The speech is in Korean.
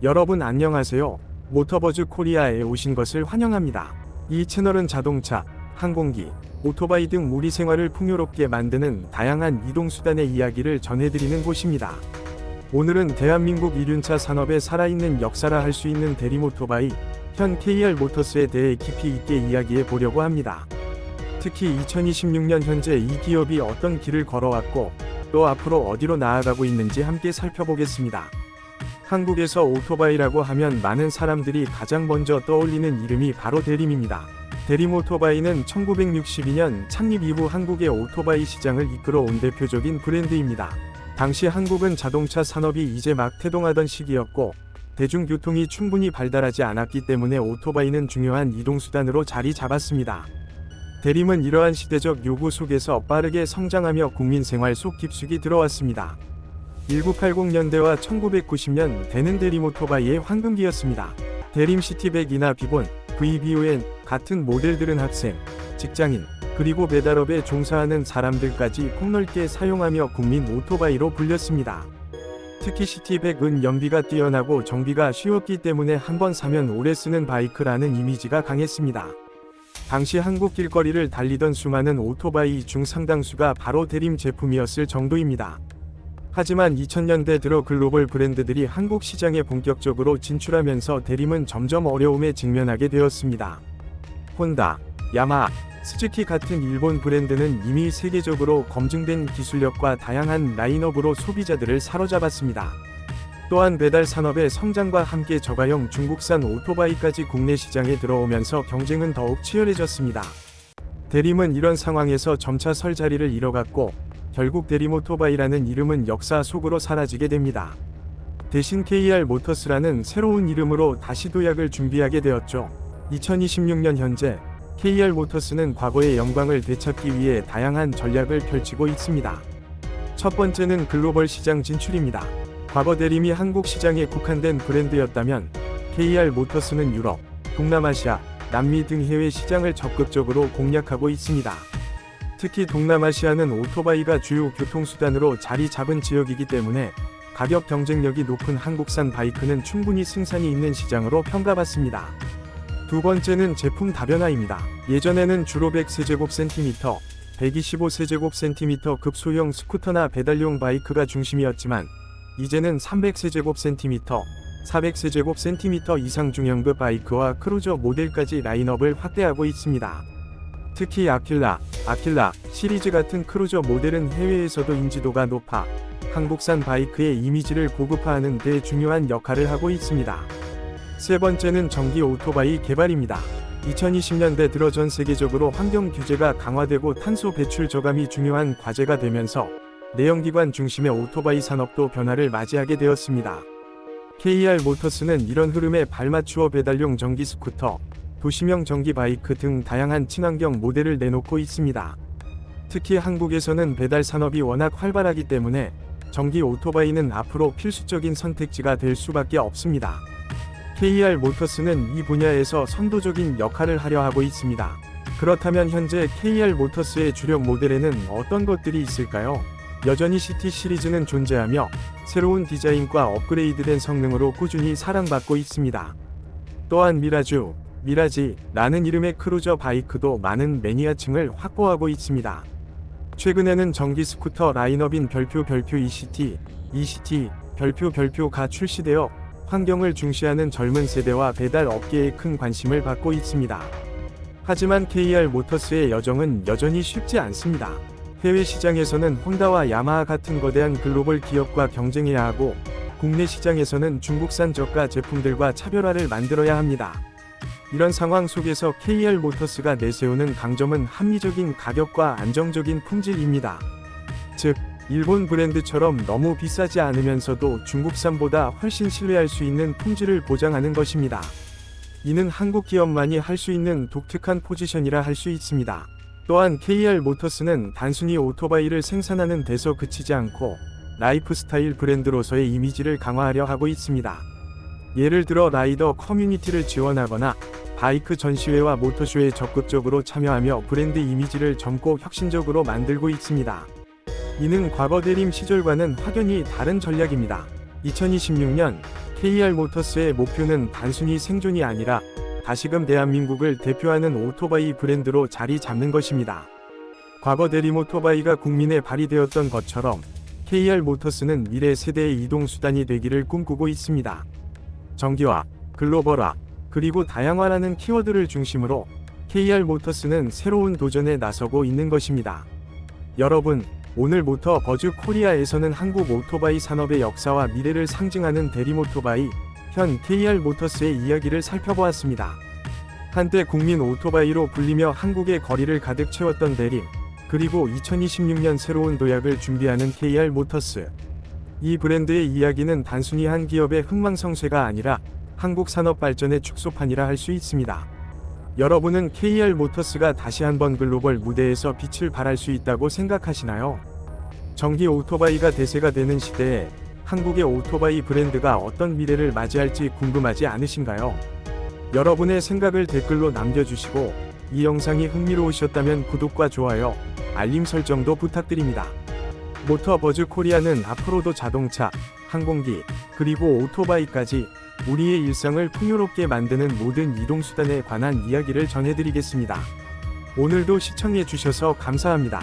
여러분 안녕하세요. 모터버즈 코리아에 오신 것을 환영합니다. 이 채널은 자동차, 항공기, 오토바이 등 우리 생활을 풍요롭게 만드는 다양한 이동수단의 이야기를 전해드리는 곳입니다. 오늘은 대한민국 이륜차 산업의 살아있는 역사라 할 수 있는 대리모토바이, 현 KR 모터스에 대해 깊이 있게 이야기해 보려고 합니다. 특히 2026년 현재 이 기업이 어떤 길을 걸어왔고, 또 앞으로 어디로 나아가고 있는지 함께 살펴보겠습니다. 한국에서 오토바이라고 하면 많은 사람들이 가장 먼저 떠올리는 이름이 바로 대림입니다. 대림오토바이는 1962년 창립 이후 한국의 오토바이 시장을 이끌어온 대표적인 브랜드입니다. 당시 한국은 자동차 산업이 이제 막 태동하던 시기였고, 대중교통이 충분히 발달하지 않았기 때문에 오토바이는 중요한 이동수단으로 자리 잡았습니다. 대림은 이러한 시대적 요구 속에서 빠르게 성장하며 국민 생활 속 깊숙이 들어왔습니다. 1980년대와 1990년 대는 대림오토바이의 황금기였습니다. 대림 시티백이나 비본, VBON 같은 모델들은 학생, 직장인, 그리고 배달업에 종사하는 사람들까지 폭넓게 사용하며 국민 오토바이로 불렸습니다. 특히 시티백은 연비가 뛰어나고 정비가 쉬웠기 때문에 한번 사면 오래 쓰는 바이크라는 이미지가 강했습니다. 당시 한국 길거리를 달리던 수많은 오토바이 중 상당수가 바로 대림 제품이었을 정도입니다. 하지만 2000년대 들어 글로벌 브랜드들이 한국 시장에 본격적으로 진출하면서 대림은 점점 어려움에 직면하게 되었습니다. 혼다, 야마하, 스즈키 같은 일본 브랜드는 이미 세계적으로 검증된 기술력과 다양한 라인업으로 소비자들을 사로잡았습니다. 또한 배달 산업의 성장과 함께 저가형 중국산 오토바이까지 국내 시장에 들어오면서 경쟁은 더욱 치열해졌습니다. 대림은 이런 상황에서 점차 설 자리를 잃어갔고, 결국 대림오토바이라는 이름은 역사 속으로 사라지게 됩니다. 대신 KR 모터스라는 새로운 이름으로 다시 도약을 준비하게 되었죠. 2026년 현재 KR 모터스는 과거의 영광을 되찾기 위해 다양한 전략을 펼치고 있습니다. 첫 번째는 글로벌 시장 진출입니다. 과거 대림이 한국 시장에 국한된 브랜드였다면 KR 모터스는 유럽, 동남아시아, 남미 등 해외 시장을 적극적으로 공략하고 있습니다. 특히 동남아시아는 오토바이가 주요 교통수단으로 자리 잡은 지역이기 때문에 가격 경쟁력이 높은 한국산 바이크는 충분히 승산이 있는 시장으로 평가받습니다. 두 번째는 제품 다변화입니다. 예전에는 주로 100세제곱센티미터, 125세제곱센티미터 급소형 스쿠터나 배달용 바이크가 중심이었지만, 이제는 300세제곱센티미터, 400세제곱센티미터 이상 중형급 바이크와 크루저 모델까지 라인업을 확대하고 있습니다. 특히 아킬라 시리즈 같은 크루저 모델은 해외에서도 인지도가 높아 한국산 바이크의 이미지를 고급화하는 데 중요한 역할을 하고 있습니다. 세 번째는 전기 오토바이 개발입니다. 2020년대 들어 전 세계적으로 환경 규제가 강화되고 탄소 배출 저감이 중요한 과제가 되면서 내연기관 중심의 오토바이 산업도 변화를 맞이하게 되었습니다. KR 모터스는 이런 흐름에 발맞추어 배달용 전기 스쿠터, 도시명 전기 바이크 등 다양한 친환경 모델을 내놓고 있습니다. 특히 한국에서는 배달 산업이 워낙 활발하기 때문에 전기 오토바이는 앞으로 필수적인 선택지가 될 수밖에 없습니다. KR 모터스는 이 분야에서 선도적인 역할을 하려 하고 있습니다. 그렇다면 현재 KR 모터스의 주력 모델에는 어떤 것들이 있을까요? 여전히 시티 시리즈는 존재하며 새로운 디자인과 업그레이드된 성능으로 꾸준히 사랑받고 있습니다. 또한 미라지라는 이름의 크루저 바이크도 많은 매니아층을 확보하고 있습니다. 최근에는 전기 스쿠터 라인업인 별표 ECT, 별표가 출시되어 환경을 중시하는 젊은 세대와 배달 업계에 큰 관심을 받고 있습니다. 하지만 KR 모터스의 여정은 여전히 쉽지 않습니다. 해외 시장에서는 혼다와 야마하 같은 거대한 글로벌 기업과 경쟁해야 하고, 국내 시장에서는 중국산 저가 제품들과 차별화를 만들어야 합니다. 이런 상황 속에서 KR 모터스가 내세우는 강점은 합리적인 가격과 안정적인 품질입니다. 즉, 일본 브랜드처럼 너무 비싸지 않으면서도 중국산보다 훨씬 신뢰할 수 있는 품질을 보장하는 것입니다. 이는 한국 기업만이 할 수 있는 독특한 포지션이라 할 수 있습니다. 또한 KR 모터스는 단순히 오토바이를 생산하는 데서 그치지 않고 라이프스타일 브랜드로서의 이미지를 강화하려 하고 있습니다. 예를 들어 라이더 커뮤니티를 지원하거나 바이크 전시회와 모터쇼에 적극적으로 참여하며 브랜드 이미지를 젊고 혁신적으로 만들고 있습니다. 이는 과거 대림 시절과는 확연히 다른 전략입니다. 2026년 KR 모터스의 목표는 단순히 생존이 아니라 다시금 대한민국을 대표하는 오토바이 브랜드로 자리 잡는 것입니다. 과거 대림 오토바이가 국민에 발휘되었던 것처럼 KR 모터스는 미래 세대의 이동 수단이 되기를 꿈꾸고 있습니다. 정기화, 글로벌화, 그리고 다양화라는 키워드를 중심으로 KR 모터스는 새로운 도전에 나서고 있는 것입니다. 여러분, 오늘 모터 버즈 코리아에서는 한국 오토바이 산업의 역사와 미래를 상징하는 대림 오토바이, 현 KR 모터스의 이야기를 살펴보았습니다. 한때 국민 오토바이로 불리며 한국의 거리를 가득 채웠던 대림, 그리고 2026년 새로운 도약을 준비하는 KR 모터스. 이 브랜드의 이야기는 단순히 한 기업의 흥망성쇠가 아니라 한국 산업 발전의 축소판이라 할 수 있습니다. 여러분은 KR 모터스가 다시 한번 글로벌 무대에서 빛을 발할 수 있다고 생각하시나요? 전기 오토바이가 대세가 되는 시대에 한국의 오토바이 브랜드가 어떤 미래를 맞이할지 궁금하지 않으신가요? 여러분의 생각을 댓글로 남겨주시고 이 영상이 흥미로우셨다면 구독과 좋아요, 알림 설정도 부탁드립니다. 모터 버즈 코리아는 앞으로도 자동차, 항공기, 그리고 오토바이까지 우리의 일상을 풍요롭게 만드는 모든 이동수단에 관한 이야기를 전해드리겠습니다. 오늘도 시청해주셔서 감사합니다.